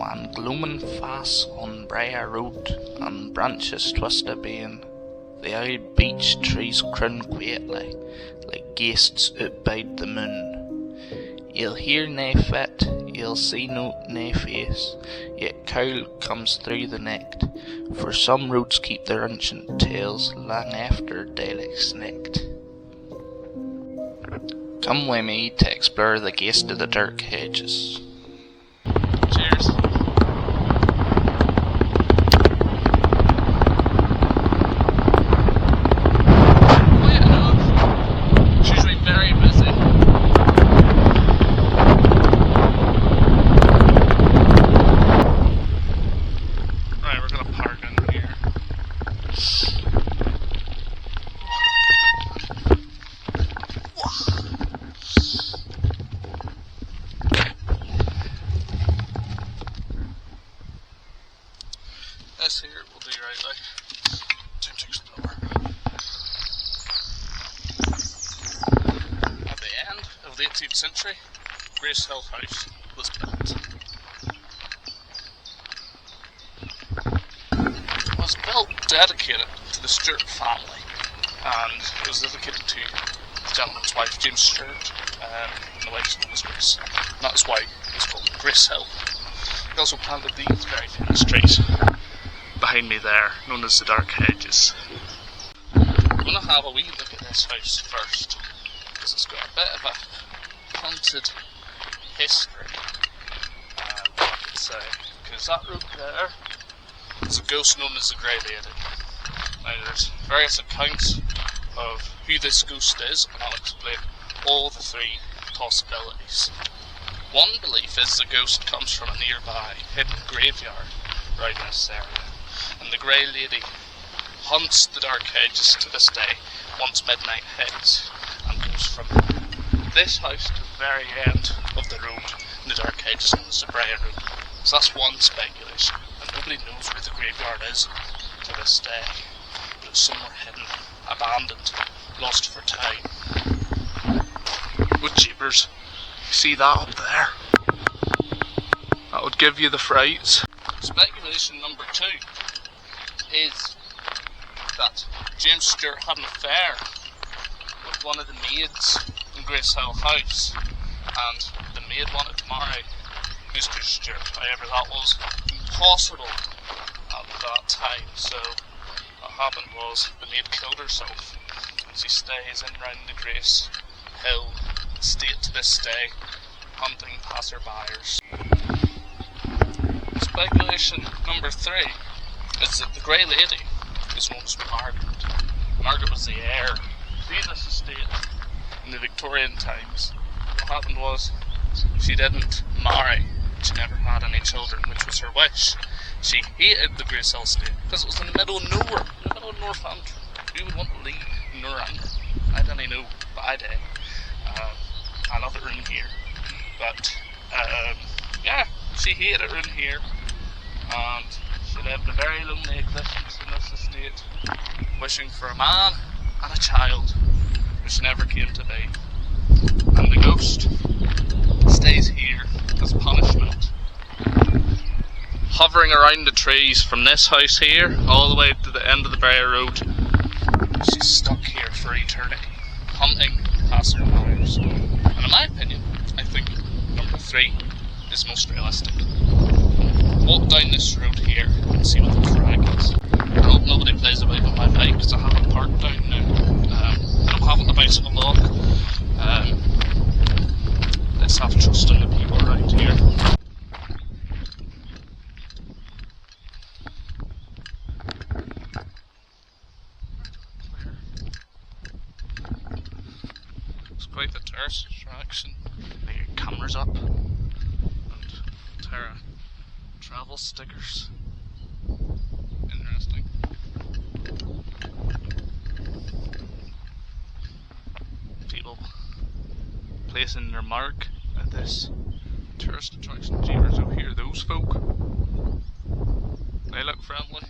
one glooming fast on Briar Road, and branches twist about. The old beech trees croon quietly, like ghaists outbide the moon. You'll hear nae fit, you'll see nae face, yet cowl comes through the night, for some roads keep their ancient tales lang after daylight's night. Come with me to explore the ghaist of the dark hedges. Cheers. This here will do right like. Time to explore. At the end of the 18th century, GHAIST House was built. It was built dedicated to the Stewart family, and it was dedicated to the gentleman's wife, James Stewart, and the wife's name was Grace. And that is why it's called Grace Hill. He also planted these very famous trees behind me there, known as the Dark Hedges. I'm going to have a wee look at this house first, because it's got a bit of a haunted history, because that road there is a ghost known as the Grey Lady. Now there's various accounts of who this ghost is, and I'll explain all the three possibilities. One belief is the ghost comes from a nearby hidden graveyard right in this area, and the Grey Lady haunts the Dark Hedges to this day once midnight hits, and goes from this house to the very end of the road in the Dark Hedges, known as the Briar Road. So that's one speculation, and nobody knows where the graveyard is to this day, but it's somewhere hidden, abandoned, lost for time. With jeepers, you see that up there? That would give you the frights. Speculation number 2 is that James Stewart had an affair with one of the maids in Grace Hill House, and the maid wanted to marry Mr. Stewart. However, that was impossible at that time, so what happened was the maid killed herself, and she stays in round the Grace Hill estate to this day, hunting passerbyers. Speculation number 3 is that the Grey Lady is known as Margaret. Margaret was the heir to this estate in the Victorian times. What happened was she didn't marry, she never had any children, which was her wish. She hated the Grace Hill estate because it was in the middle of nowhere, in the middle of Northampton. Who would want to leave Northampton? I don't know, but I did. I love it round here, but yeah, she hated it round here, and she lived a very lonely existence in this estate, wishing for a man and a child, which never came to be. And the ghost stays here as punishment, hovering around the trees from this house here all the way to the end of the Briar Road. She's stuck here for eternity, hunting passerbyers. And in my opinion, I think number 3 is most realistic. Walk down this road here and see what the crack is. I hope nobody plays about with my bike because I have it parked down now. I don't have it on the bicycle lock. Let's have trust in the people around here. It's quite the tourist attraction. Get your cameras up and Terra travel stickers. Interesting. People placing their mark at this tourist attraction. Jeepers, out here, those folk. They look friendly.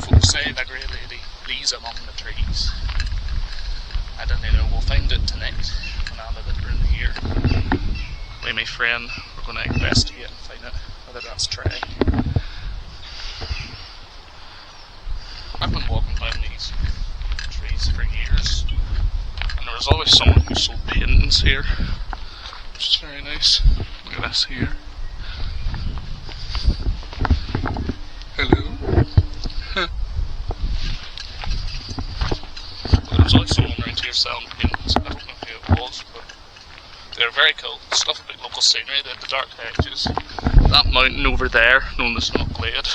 Folks say the Grey Lady lies among the trees. I don't know You know, we'll find it tonight when I'm a bit in here. Me and my friend, we're going to investigate and find out whether that's true. I've been walking down these trees for years, and there was always someone who sold paintings here, which is very nice. Look at this here. Hello. There was always someone around here selling paintings. I don't know who it was, but they were very cool. Stuff about local scenery. They had the dark hedges. That mountain over there, known as Glade,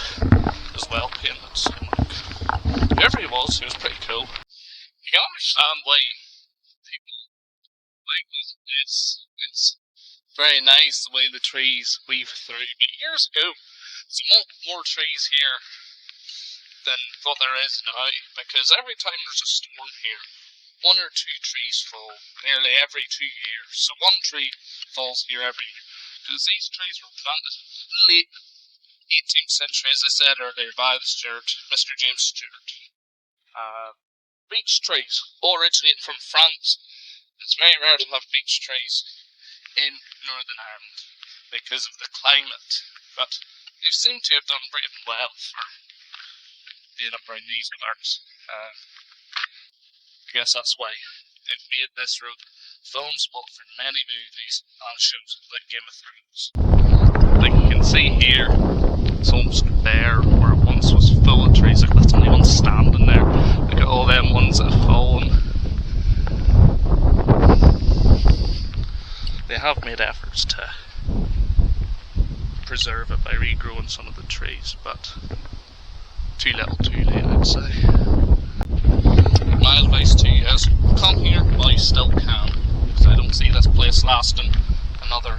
as well painted. So whoever he was pretty cool. You can understand why people like this. It's very nice the way the trees weave through. But years ago, there's a lot more trees here than what there is now, because every time there's a storm here, 1 or 2 trees fall nearly every 2 years. So 1 tree falls here every year, because these trees were planted in the late 18th century, as I said earlier, by Mr. James Stewart. Beech trees originating from France. It's very rare to have beech trees in Northern Ireland because of the climate, but they seem to have done pretty well for being up around these parts. I guess that's why they've made this road film spot for many movies and shows like Game of Thrones. Like you can see here, it's almost bare where it once was full of trees. Like that's only one standing there. Look at all them ones that have fallen. They have made efforts to preserve it by regrowing some of the trees, but too little too late, I'd say. My advice to you is, come here while you still can, because I don't see this place lasting another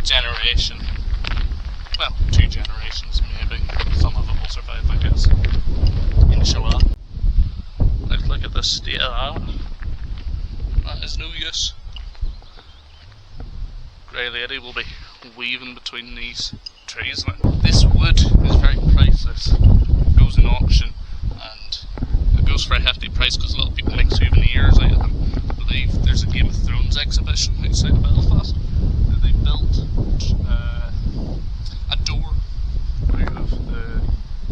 generation. Well, 2 generations maybe. Some of it will survive, I guess. Inshallah. Let's look at the state of that. That is no use. Grey Lady will be weaving between these trees. This wood is very priceless. It goes in auction and it goes for a hefty price because a lot of people make souvenirs out of them. I believe there's a Game of Thrones exhibition outside of Belfast where they built a door out of the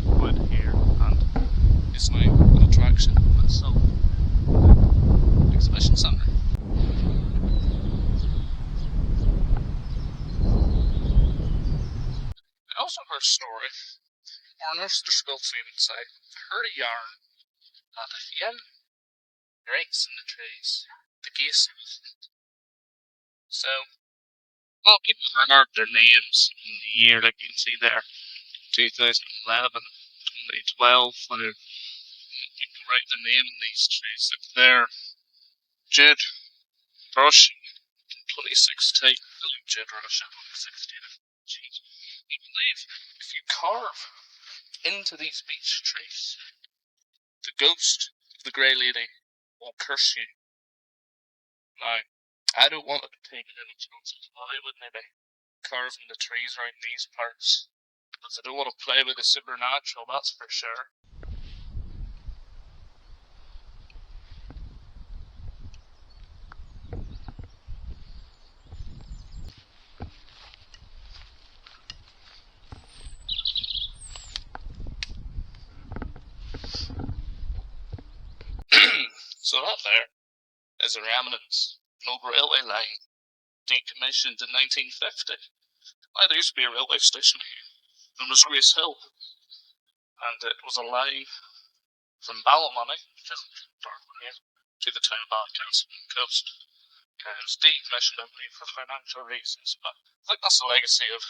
wood here, and it's now an attraction in itself. Exhibition centre. I also heard a story, or an Ulster School student say, I heard a yarn that if you breaks in the trees, the GHAIST was it. So, a lot of people have their names in the year, like you can see there, 2011, 2012, when people write their name in these trees. Like there, Jude Rush in 2016, Jude Rush in 2016. Jeez. You believe if you carve into these beech trees, the ghost of the Grey Lady will curse you. Now, I don't want to be taking any chances. Why wouldn't I be carving the trees around these parts? Because I don't want to play with the supernatural, that's for sure. So that there is a remnants of an old railway line decommissioned in 1950. Now, there used to be a railway station here, known as Grace Hill, and it was a line from Ballymoney, which is here, to the town of Ballycastle on the coast. It was decommissioned, I believe, for financial reasons, but I think that's the legacy of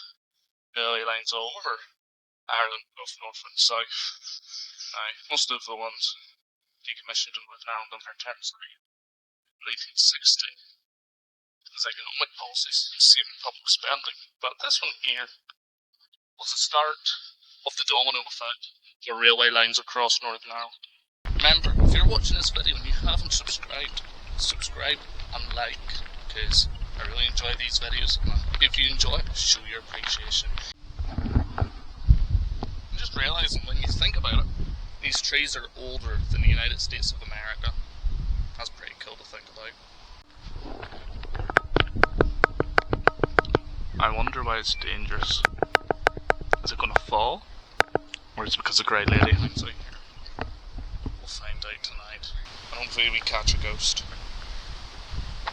railway lines all over Ireland, both north and south. Now, most of the ones decommissioned in Northern Ireland under terms of 1960 as economic policies and saving public spending. But this one here was the start of the domino effect for railway lines across Northern Ireland. Remember, if you're watching this video and you haven't subscribed, subscribe and like, because I really enjoy these videos. If you enjoy it, show your appreciation. I'm just realising when you think about it, these trees are older than the United States of America. That's pretty cool to think about. I wonder why it's dangerous. Is it gonna fall? Or is it because the Grey Lady hangs out here? We'll find out tonight. And hopefully we catch a ghost.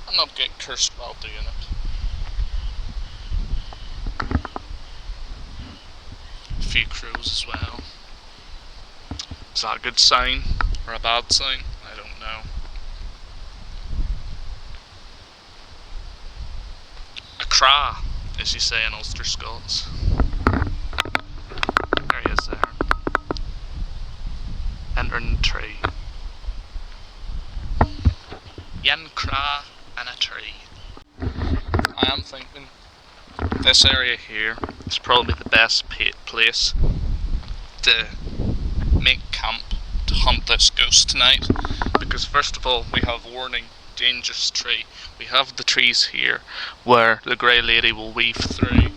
And not get cursed while doing it. A few crows as well. Is that a good sign? Or a bad sign? I don't know. A cra, as you say in Ulster Scots. There he is there. Entering the tree. Yen cra and a tree. I am thinking this area here is probably the best place to make camp to hunt this ghost tonight, because first of all we have warning, dangerous tree. We have the trees here where the Grey Lady will weave through,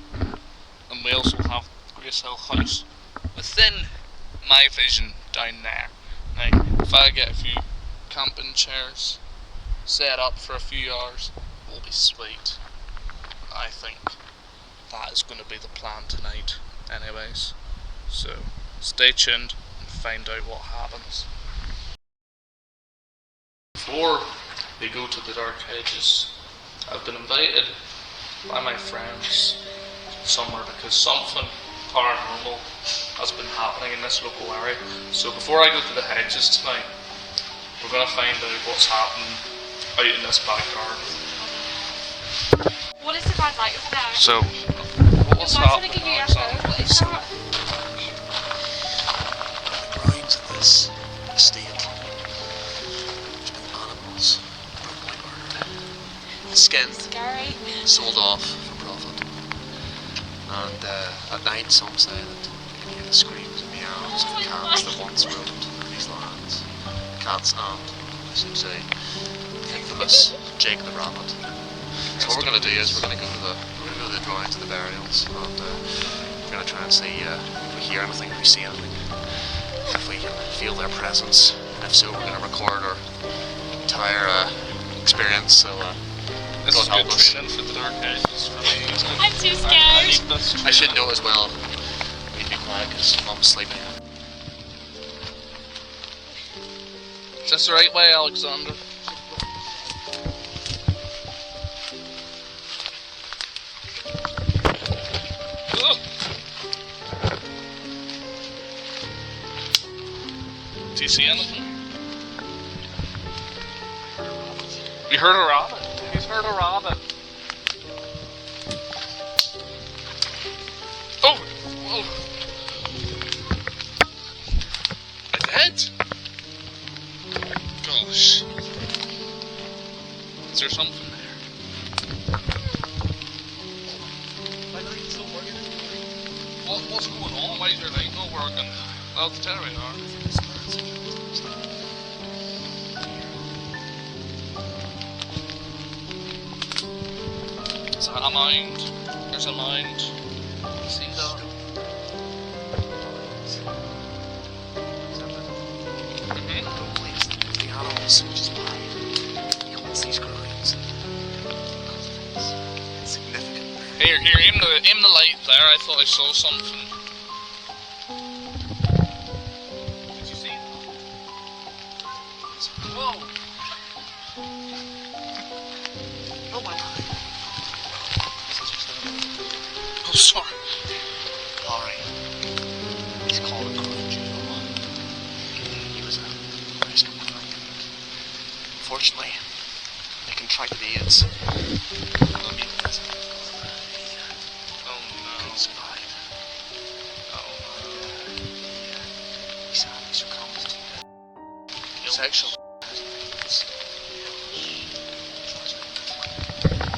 and we also have Grace Hill House within my vision down there. Now if I get a few camping chairs set up for a few hours, it will be sweet. I think that is going to be the plan tonight anyways, so stay tuned and find out what happens. Before we go to the Dark Hedges, I've been invited by my friends somewhere because something paranormal has been happening in this local area. So before I go to the Hedges tonight, we're going to find out what's happening out in this back garden. What is the bad light over there? So, what's happening? Give you your phone. What is that? The grounds of this estate, there's been animals brutally murdered. The skin Scary. sold off for profit. And at night some say that you can hear the screams and meows of the cats that once roamed these lands. Cats and, I should say, the infamous Jake the Rabbit. So what we're going to do is we're going to go to the drawings of the burials, and we're going to try and see if we hear anything, if we see anything, if we can feel their presence, and if so we're going to record our entire experience, so this God is help good us. training for the Dark Hedges for me. I'm too scared. I should know as well, we need to be quiet because Mum's sleeping. Is this the right way, Alexander? Do you see anything? You heard a rabbit? He's heard a rabbit. Oh! Whoa! A dead? Gosh. Is there something there? My light's still working. What's going on? Why is your light not working? Oh, it's generator. Is that a mound? There's a mound. See that? The animals just lie. He owns these grounds. It's significant. Here, aim the light there. I thought I saw something. Did you see that? Whoa! Oh my God. Oh, sorry. Larry. He's called a Crown Jewel. He was a prisoner of mine. Unfortunately, they contracted AIDS. Oh no. Survived. Oh He sadly succumbed to sexual.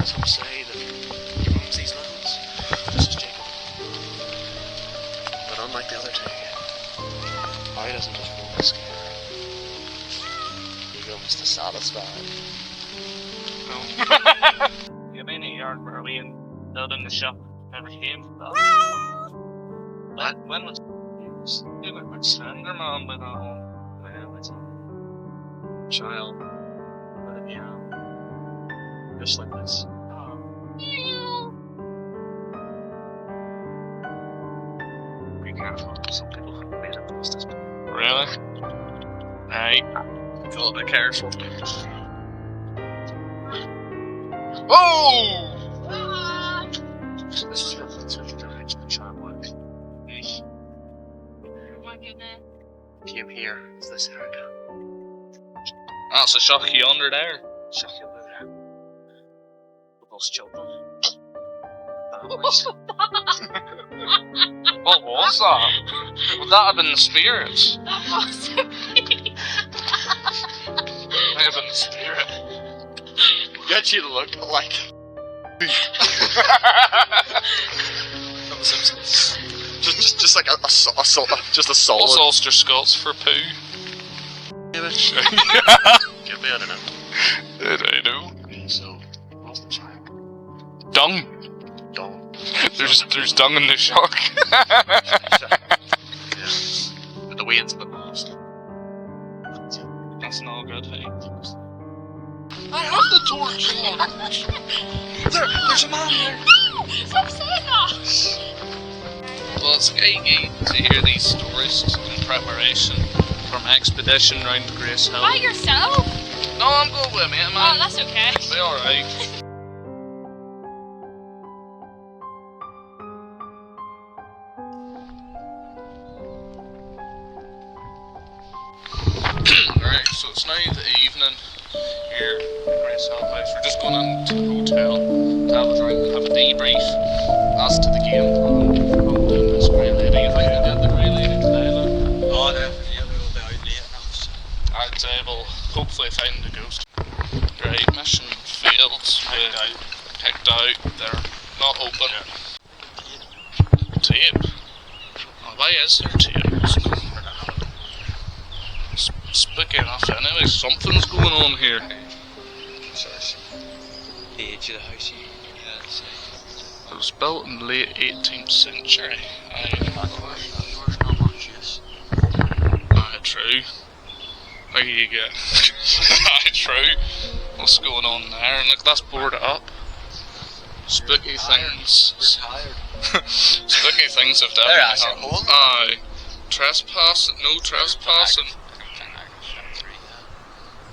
Some say that he roams these lands, just as Jacob. But unlike the other two, Harry doesn't just roam to scare. He roams to satisfy. no. You've been in a yard where we and building the shop never came from that. When was You look like Slender Man with a when was child. meow. Just like this. Be careful, some people have made it past this. Really? Right. Feel a bit careful. Oh! This is for the rich and child work. Oh my goodness. Came here, is this area? That's a shocky under there. Shock you there. For those children. Families. What was that? Would that have been the spirits? That must have been. Might have been the spirit. Get you to look like. From the Simpsons. just like a solid. What's Ulster Scots for poo? Could be, I don't know. Did I know? So, what's the child? Dung. Dong. There's dung in the shock. Yeah. But the wind's a bit lost. That's not good, hey? I have the torch on. There's a man there. Stop saying that. Well, it's eggy to hear these stories in preparation for my expedition round Grace Hill. By yourself? No, I'm going with me, Oh, man. that's okay. Be alright. Right, so it's now the evening here at Grace Hill House. We're just going into the hotel to have a drink and have a debrief as to the game. I'm doing this grey lady. You think I get the grey lady today, look? Oh, definitely. We'll be out late enough. I'd say we'll hopefully find the ghost. Right, mission failed. Picked out. They're not open. Tape? Oh, why is there tape? Spooky enough anyway, something's going on here. The age of the house, It was built in the late 18th century. True. How do you get? True. What's going on there? And look, that's boarded up. Spooky things. Spooky things have definitely happened. Aye. Trespassing? No trespassing.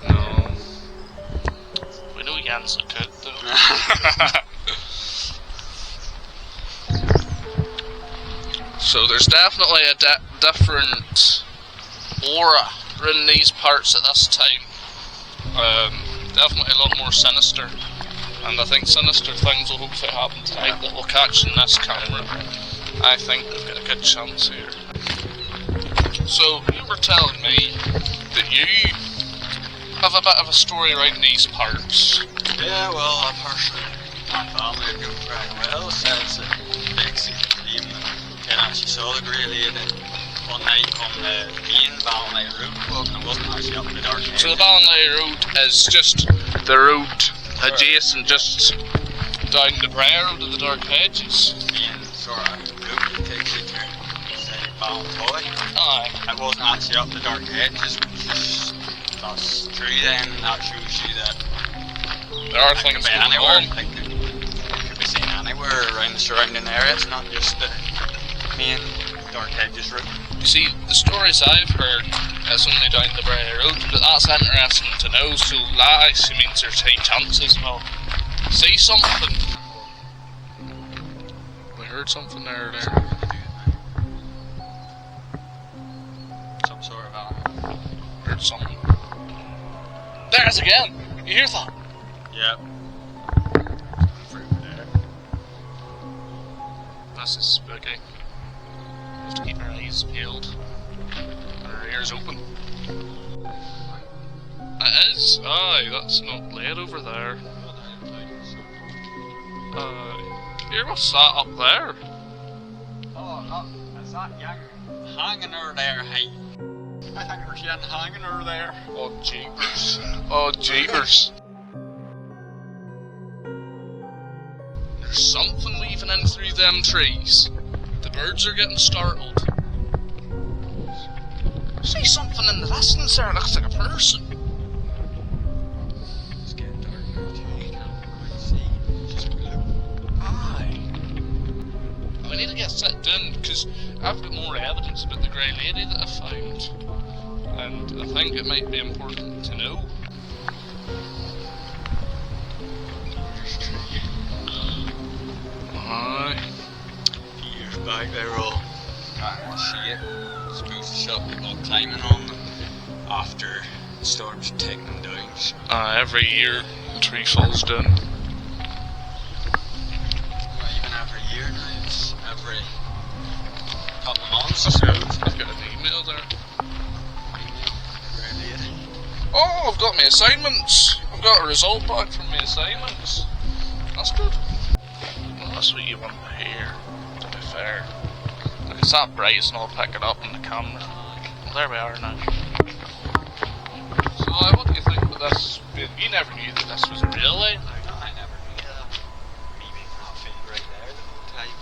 No. We know Jan's a cook though. So there's definitely a different aura in these parts at this time. Definitely a lot more sinister. And I think sinister things will hopefully happen tonight that we'll catch in this camera. I think we've got a good chance here. So, you were telling me that you have a bit of a story right in these parts. Yeah, well, a person my family who knew very well says that basically the dream and actually saw the grey lady one night on the main Ballinlay Road, well, it wasn't actually up in the dark hedges. So the Ballinlay Road is just the road adjacent, just down the Brer Road to the Dark Hedges. Main sort of road that takes you to, say, Ballintoy. Aye. It wasn't actually up the Dark Hedges, but that's true then, and that shows you that There are it things could be going anywhere, on. it could be seen anywhere around the surrounding area, it's not just the main Dark Hedges route. You see, the stories I've heard is only down the Brer Road, but that's interesting to know, so that actually means there's high chances we'll see something. We heard something there. Some sort of animal. Heard something. There it is again! You hear that? Yep. Through there. This is spooky. We have to keep our eyes peeled and our ears open. It is! Aye, that's not laid over there. Here, what's that up there? Oh, is that young hanging her there, hey? I think there's young hanging her there. Oh, jeepers. Oh, jeepers. There's something weaving in through them trees. The birds are getting startled. I see something in the distance there, looks like a person. sit down, because I've got more evidence about the Grey Lady that I found, and I think it might be important to know. Aye. Years back they were all trying to see it. Supposed to stop people climbing on them after the storms had taken them down. Every year the tree falls down. Not even every year now, it's every couple of months, I suppose. I've got an email there. Really. Oh, I've got my assignments. I've got a result back from my assignments. That's good. Well, that's what you want to hear, to be fair. If it's that bright, it's not picking up on the camera. Well, there we are now. So, what do you think of this? You never knew that this was a railway. No, I never knew that. Me being that field right there the whole time.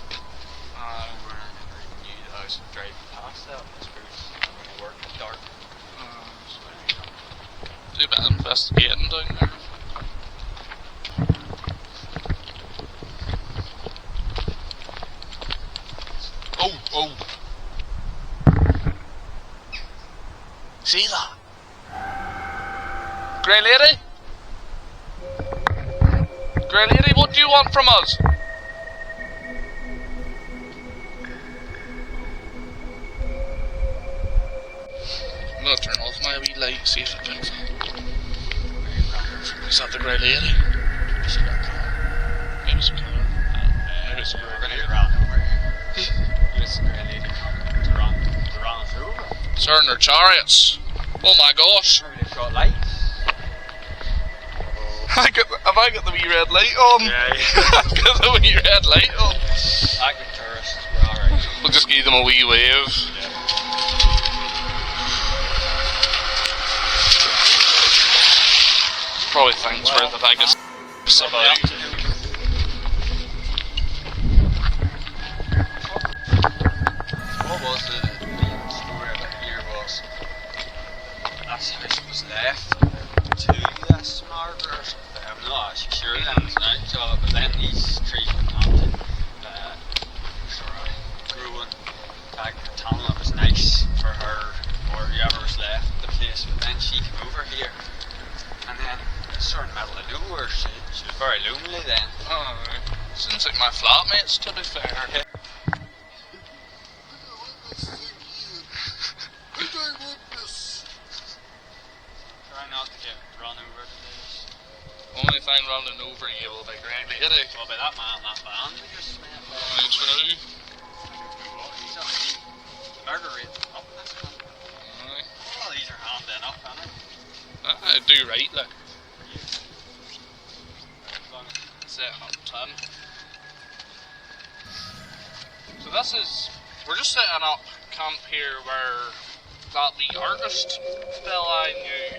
I never knew that I was driving past that. I suppose I'm going to work in the dark. Do a bit of investigating down there. Oh! See that? Grey Lady? Grey Lady, what do you want from us? I'm gonna turn off my wee light, see if it picks up. Is that the Grey Lady? Is she got car? Maybe it's a car. Maybe it's a We're Grey going to Lady. get round over here. It's a Grey Lady coming to run us over. Turn their chariots. Oh my gosh. Maybe they've got lights. Have I got the wee red light on? Yeah. I've got the wee red light on. Active tourists, we're alright. We'll just give them a wee wave. Probably thinks we're the biggest about. What was the main story about here was this house was left to this Margaret or something. I'm not actually sure then it's an job, but then these trees were planted sort of growing back in the tunnel. It was nice for her or whoever was left the place, but then she came over here and then sort of middle of nowhere. She was very lonely then. Oh, seems like my flatmates, to be fair. Try not to get run over to this. Only thing running over you will be Grey Lady. Well, by that man, that van we just met. Only true. He's up to Marguerite up this one. Aye. Well, these are handing up, aren't they? I do right, look. As long as Setting up 10. So this is, we're just setting up camp here where that the artist fella I knew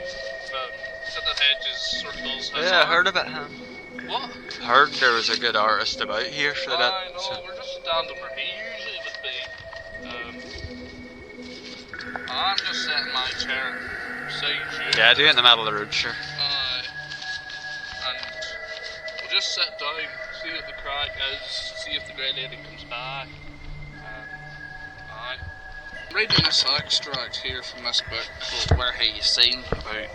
from the Hedges sort of does his yeah, I art. heard about him. What? Heard there was a good artist about here, so that. I know, So we're just standing where he usually would be. I'm just setting my chair beside you. yeah, do it in the middle of the road, sure. And we'll just sit down, see what the crack is, see if the Grey Lady comes back. Aye. I'm reading this extract here from this book called Where He's Seen about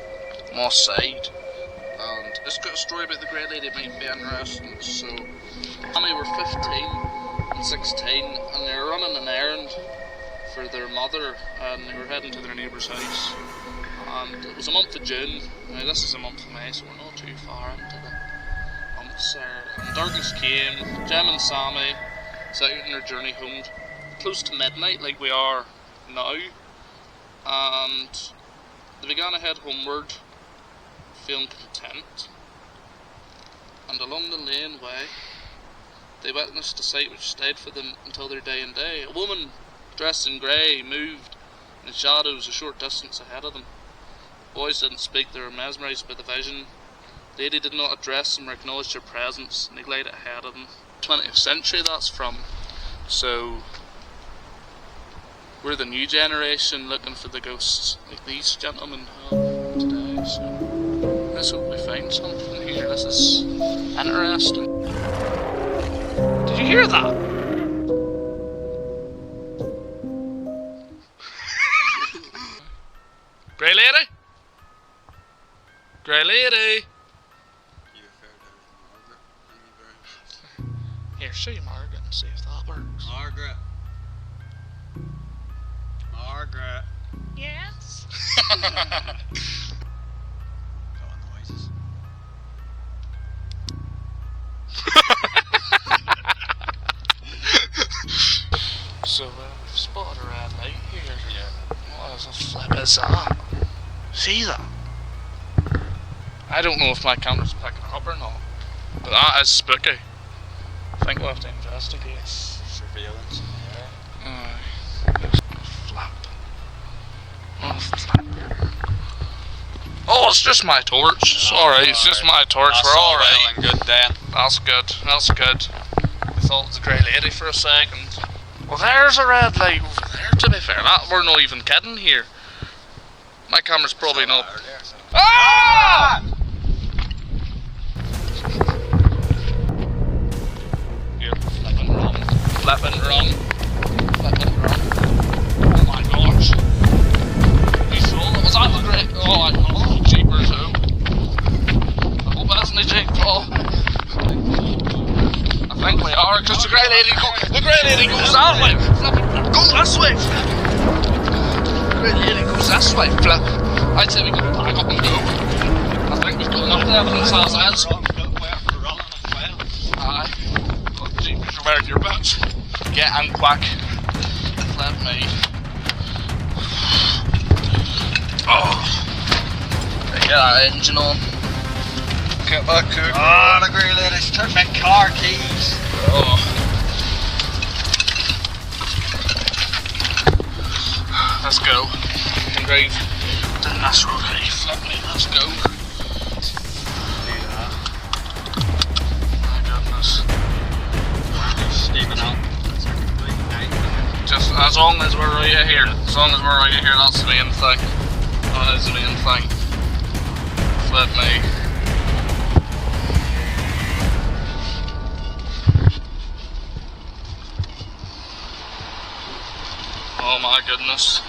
Moss Side. And it's got a story about the Grey Lady, it might be interesting. So, Tommy were 15 and 16 and they were running an errand for their mother and they were heading to their neighbour's house. And it was a month of June. Now this is a month of May, so we're not too far into the months there. And darkness came, Jem and Sammy set out on their journey home close to midnight like we are now. And they began to head homeward, feeling content. And along the lane way, they witnessed a sight which stayed for them until their day and day. A woman dressed in grey moved in the shadows a short distance ahead of them. Boys didn't speak, they were mesmerised by the vision. The lady did not address them or acknowledge their presence, and they glided ahead of them. 20th century that's from. So, we're the new generation looking for the ghosts, like these gentlemen have today. So, let's hope we find something here. This is interesting. Did you hear that? Grey lady? Grey lady? You fair Margaret. Thank you very much. Here, show you Margaret and see if that works. Margaret. Margaret. Yes. Got noises. So, we've spotted a red light here. Yeah. What the flip is that? See that? I don't know if my camera's picking it up or not, but that is spooky. I think we'll have to investigate. Surveillance in the air. Flap. Oh, flap. Oh, it's just my torch. It's alright, it's just my torch. That's We're all alright. well and good then. That's good, that's good. We thought it was a grey lady for a second. Well, there's a red light over there, to be fair. We're not even kidding here. My camera's probably Saw not. that earlier, so. Ah! Here, flip and run. Flip and run. Flip and run. Oh my gosh. You saw that? Was that the great? Oh, jeepers, who? I hope that's not a Jake Paul. I think we are, because the grey lady goes that way. Go this way. The grey lady goes this way. Flip. I'd say we can back up and go. I think we've got enough evidence as is. Aye. Oh, jeepers, you're wearing your boots. Get in quick. Flip me. Oh. Get that engine on. Get that cook. Oh, the grey ladies took my car keys. Oh. Let's go. Can drive down this road. Hey, flip me. Let's go. Do that. My goodness. Steaming up. It's a complete nightmare. Just as long as we're right here. As long as we're right here, that's the main thing. That is the main thing. Flip me. Oh my goodness.